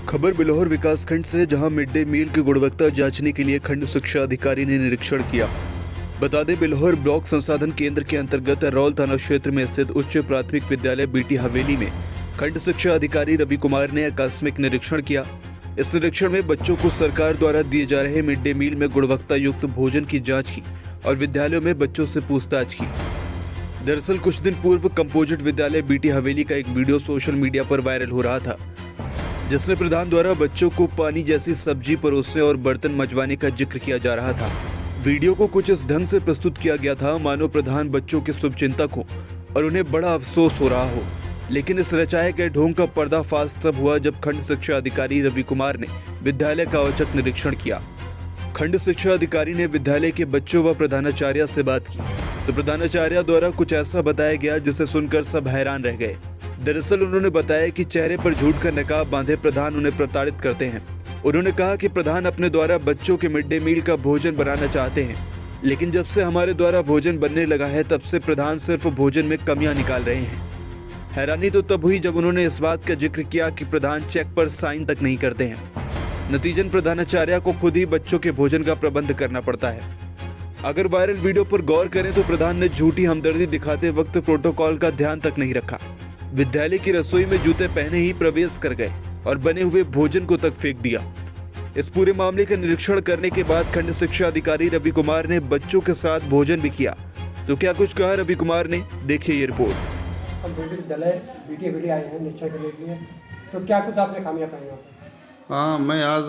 खबर बिल्हौर विकासखंड से, जहां मिड डे मील की गुणवत्ता जांचने के लिए खंड शिक्षा अधिकारी ने निरीक्षण किया। बता दें, बिल्हौर ब्लॉक संसाधन केंद्र के अंतर्गत रौल थाना क्षेत्र में स्थित उच्च प्राथमिक विद्यालय बीटी हवेली में खंड शिक्षा अधिकारी रवि कुमार ने आकस्मिक निरीक्षण किया। इस निरीक्षण में बच्चों को सरकार द्वारा दिए जा रहे मिड डे मील में गुणवत्ता युक्त भोजन की जाँच की और विद्यालयों में बच्चों से पूछताछ की। दरअसल कुछ दिन पूर्व कंपोजिट विद्यालय बीटी हवेली का एक वीडियो सोशल मीडिया पर वायरल हो रहा था, जिसमें प्रधान द्वारा बच्चों को पानी जैसी सब्जी परोसने और बर्तन मंजवाने का जिक्र किया जा रहा था। वीडियो को कुछ इस ढंग से प्रस्तुत किया गया था मानो प्रधान बच्चों के शुभचिंतक हो और उन्हें बड़ा अफसोस हो रहा हो। लेकिन इस रचाए गए ढोंग का पर्दाफाश तब हुआ जब खंड शिक्षा अधिकारी रवि कुमार ने विद्यालय का औचक निरीक्षण किया। खंड शिक्षा अधिकारी ने विद्यालय के बच्चों व प्रधानाचार्य से बात की तो प्रधानाचार्य द्वारा कुछ ऐसा बताया गया जिसे सुनकर सब हैरान रह गए। दरअसल उन्होंने बताया कि चेहरे पर झूठ का नकाब बांधे प्रधान उन्हें प्रताड़ित करते हैं। उन्होंने कहा कि प्रधान अपने द्वारा बच्चों के मिड डे मील का भोजन बनाना चाहते हैं, लेकिन जब से हमारे द्वारा भोजन बनने लगा है तब से प्रधान सिर्फ भोजन में कमियां निकाल रहे हैं। हैरानी तो तब हुई जब उन्होंने इस बात का जिक्र किया कि प्रधान चेक पर साइन तक नहीं करते हैं। नतीजन प्रधानाचार्य को खुद ही बच्चों के भोजन का प्रबंध करना पड़ता है। अगर वायरल वीडियो पर गौर करें तो प्रधान ने झूठी हमदर्दी दिखाते वक्त प्रोटोकॉल का ध्यान तक नहीं रखा। विद्यालय की रसोई में जूते पहने ही प्रवेश कर गए और बने हुए भोजन को तक फेंक दिया। इस पूरे मामले का निरीक्षण करने के बाद खंड शिक्षा अधिकारी रवि कुमार ने बच्चों के साथ भोजन भी किया। तो क्या कुछ कहा रवि कुमार ने, देखिए ये रिपोर्ट। हम विद्यालय बीटी हवेली आए हैं निरीक्षण करने के लिए, तो क्या कुछ आपने खामियां पाई हैं? हाँ, मैं आज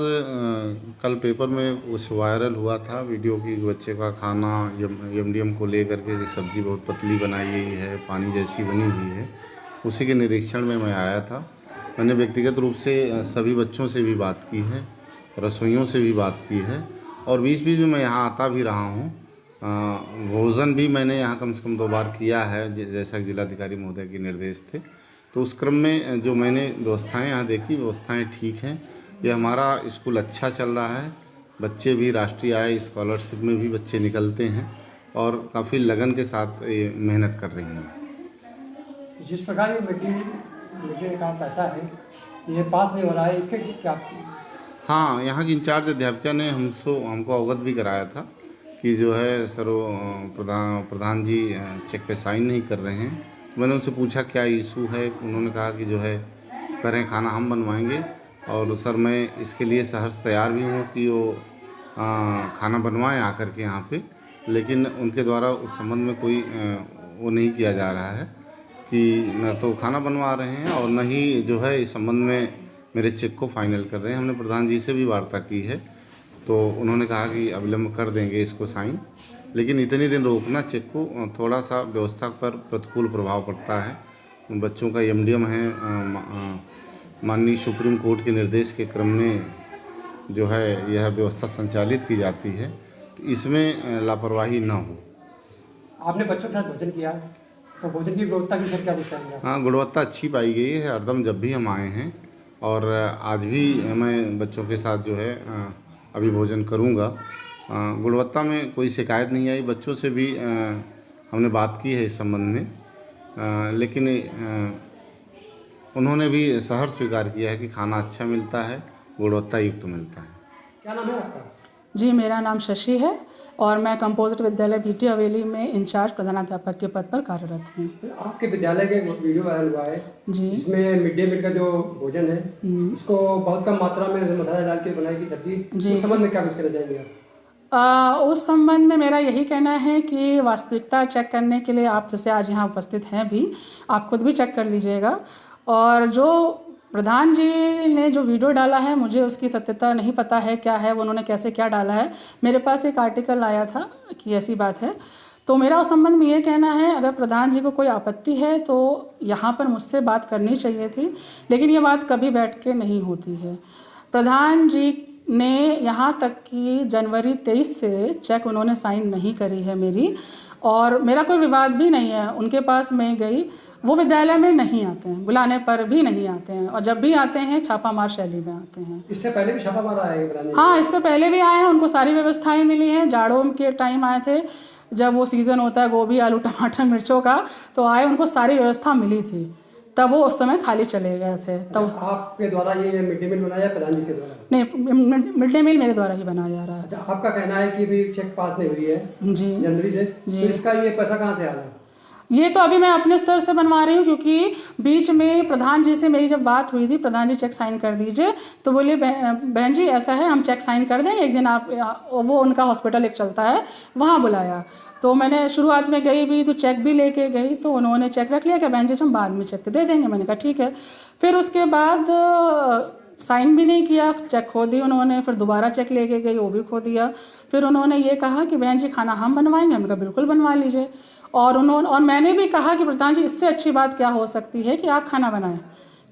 कल पेपर में कुछ वायरल हुआ था वीडियो की बच्चे का खाना एमडीएम को लेकर के कि सब्ज़ी बहुत पतली बनाई गई है, पानी जैसी बनी हुई है, उसी के निरीक्षण में मैं आया था। मैंने व्यक्तिगत रूप से सभी बच्चों से भी बात की है, रसोइयों से भी बात की है और बीच बीच में मैं यहाँ आता भी रहा हूँ। भोजन भी मैंने यहाँ कम से कम 2 बार किया है, जैसा कि जिलाधिकारी महोदय के निर्देश थे। तो उस क्रम में जो मैंने व्यवस्थाएं यहाँ देखी, व्यवस्थाएं ठीक हैं। ये हमारा स्कूल अच्छा चल रहा है, बच्चे भी राष्ट्रीय आय स्कॉलरशिप में भी बच्चे निकलते हैं और काफ़ी लगन के साथ ये मेहनत कर रही हैं। जिस प्रकार ये मिड का पैसा है ये पास नहीं हो रहा है, इसके क्या? हाँ, यहाँ की इंचार्ज अध्यापिका ने हमको अवगत भी कराया था कि जो है सर प्रधान जी चेक पे साइन नहीं कर रहे हैं। मैंने उनसे पूछा क्या इशू है, उन्होंने कहा कि जो है करें, खाना हम बनवाएंगे और सर मैं इसके लिए सहर्ष तैयार भी हूँ कि वो खाना बनवाएं आकर के यहाँ पे, लेकिन उनके द्वारा उस संबंध में कोई वो नहीं किया जा रहा है कि न तो खाना बनवा रहे हैं और न ही जो है इस संबंध में मेरे चेक को फाइनल कर रहे हैं। हमने प्रधान जी से भी वार्ता की है तो उन्होंने कहा कि अविलंब कर देंगे इसको साइन, लेकिन इतने दिन रोकना चेक को थोड़ा सा व्यवस्था पर प्रतिकूल प्रभाव पड़ता है। बच्चों का एमडीएम है, माननीय सुप्रीम कोर्ट के निर्देश के क्रम में जो है यह व्यवस्था संचालित की जाती है, तो इसमें लापरवाही न हो। आपने बच्चों के साथ भोजन किया तो भोजन की गुणवत्ता की क्या कुछ करेंगे? हाँ, गुणवत्ता अच्छी पाई गई है हरदम जब भी हम आए हैं और आज भी मैं बच्चों के साथ जो है अभी भोजन करूँगा। गुणवत्ता में कोई शिकायत नहीं आई। बच्चों से भी हमने बात की है इस संबंध में, लेकिन उन्होंने भी सहर्ष स्वीकार किया है कि खाना अच्छा मिलता है, गुणवत्ता युक्त मिलता है। क्या नाम है आपका? जी, मेरा नाम शशि है और मैं कंपोजिट विद्यालय बीटी हवेली में इंचार्ज प्रधानाध्यापक के पद पर कार्यरत हूँ। आपके विद्यालय के वीडियो वायरल हुआ है जी, जिसमें मिड डे मील का जो भोजन है उसको बहुत कम मात्रा में मसाला डाल के बनाई गई सब्जी, जी। उस संबंध में क्या कुछ कहना चाहेंगे आप? उस संबंध में मेरा यही कहना है कि वास्तविकता चेक करने के लिए आप जैसे आज यहाँ उपस्थित हैं भी, आप खुद भी चेक कर लीजिएगा। और जो प्रधान जी ने जो वीडियो डाला है मुझे उसकी सत्यता नहीं पता है क्या है, वो उन्होंने कैसे क्या डाला है। मेरे पास एक आर्टिकल आया था कि ऐसी बात है, तो मेरा उस संबंध में ये कहना है अगर प्रधान जी को कोई आपत्ति है तो यहाँ पर मुझसे बात करनी चाहिए थी, लेकिन ये बात कभी बैठ के नहीं होती है। प्रधान जी ने यहाँ तक कि जनवरी 23 से चेक उन्होंने साइन नहीं करी है मेरी, और मेरा कोई विवाद भी नहीं है। उनके पास मैं गई, वो विद्यालय में नहीं आते हैं, बुलाने पर भी नहीं आते हैं, और जब भी आते हैं छापामार शैली में आते हैं। इससे पहले भी छापा मारा है? हाँ, इससे पहले भी आए हैं, उनको सारी व्यवस्थाएं मिली हैं। जाड़ों के टाइम आए थे, जब वो सीज़न होता है गोभी आलू टमाटर मिर्चों का, तो आए, उनको सारी व्यवस्था मिली थी। तब वो उस समय खाली चले गए थे। तब आपके द्वारा ये मिड डे मील बनाया प्रधान जी के द्वारा? नहीं, मिड डे मील मेरे द्वारा ही बनाया जा रहा है। अच्छा, आपका कहना है कि भी चेक पास नहीं हुई है जी जनवरी से, तो इसका ये पैसा कहाँ से आ रहा है? ये तो अभी मैं अपने स्तर से बनवा रही हूँ, क्योंकि बीच में प्रधान जी से मेरी जब बात हुई थी, प्रधान जी चेक साइन कर दीजिए, तो बोले बहन जी ऐसा है, हम चेक साइन कर दें, एक दिन आप वो उनका हॉस्पिटल एक चलता है वहाँ बुलाया। तो मैंने शुरुआत में गई भी तो चेक भी लेके गई, तो उन्होंने चेक रख लिया कि बहन जी हम बाद में चेक दे देंगे। मैंने कहा ठीक है। फिर उसके बाद साइन भी नहीं किया, चेक खो दी उन्होंने। फिर दोबारा चेक लेके गई, वो भी खो दिया। फिर उन्होंने ये कहा कि बहन जी खाना हम बनवाएंगे। हमने कहा बिल्कुल बनवा लीजिए। और मैंने भी कहा कि प्रधान जी इससे अच्छी बात क्या हो सकती है कि आप खाना बनाएं,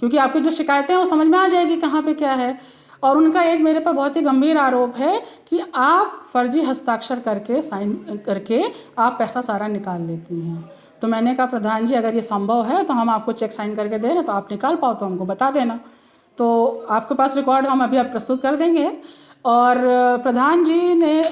क्योंकि आपकी जो शिकायतें हैं वो समझ में आ जाएगी कहाँ पे क्या है। और उनका एक मेरे पर बहुत ही गंभीर आरोप है कि आप फर्जी हस्ताक्षर करके साइन करके आप पैसा सारा निकाल लेती हैं। तो मैंने कहा प्रधान जी अगर ये संभव है तो हम आपको चेक साइन करके दे रहे, तो आप निकाल पाओ तो हमको बता देना, तो आपके पास रिकॉर्ड हम अभी आप प्रस्तुत कर देंगे। और प्रधान जी ने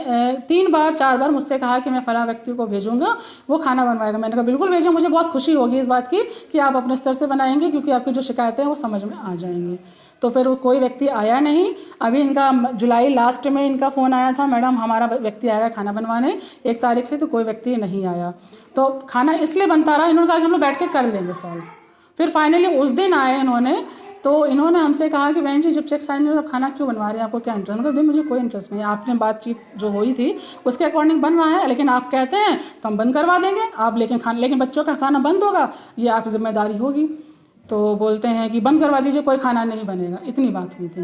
3 बार 4 बार मुझसे कहा कि मैं फलां व्यक्ति को भेजूंगा, वो खाना बनवाएगा। मैंने कहा बिल्कुल भेजें, मुझे बहुत खुशी होगी इस बात की कि आप अपने स्तर से बनाएंगे, क्योंकि आपकी जो शिकायतें हैं वो समझ में आ जाएंगी। तो फिर वो कोई व्यक्ति आया नहीं। अभी इनका जुलाई लास्ट में इनका फ़ोन आया था, मैडम हमारा व्यक्ति आएगा खाना बनवाने 1 तारीख से, तो कोई व्यक्ति नहीं आया। तो खाना इसलिए बनता रहा, इन्होंने कहा कि हम लोग बैठ के कर लेंगे सॉल्व। फिर फाइनली उस दिन आए इन्होंने, तो इन्होंने हमसे कहा कि बहन जी जब चेक साइन हो खाना क्यों बनवा रहे हैं, आपको क्या इंटरेस्ट? मतलब मुझे कोई इंटरेस्ट नहीं है, आपने बातचीत जो हुई थी उसके अकॉर्डिंग बन रहा है, लेकिन आप कहते हैं तो हम बंद करवा देंगे। आप लेकिन बच्चों का खाना बंद होगा, ये आपकी जिम्मेदारी होगी। तो बोलते हैं कि बंद करवा दीजिए, कोई खाना नहीं बनेगा। इतनी बात हुई थी।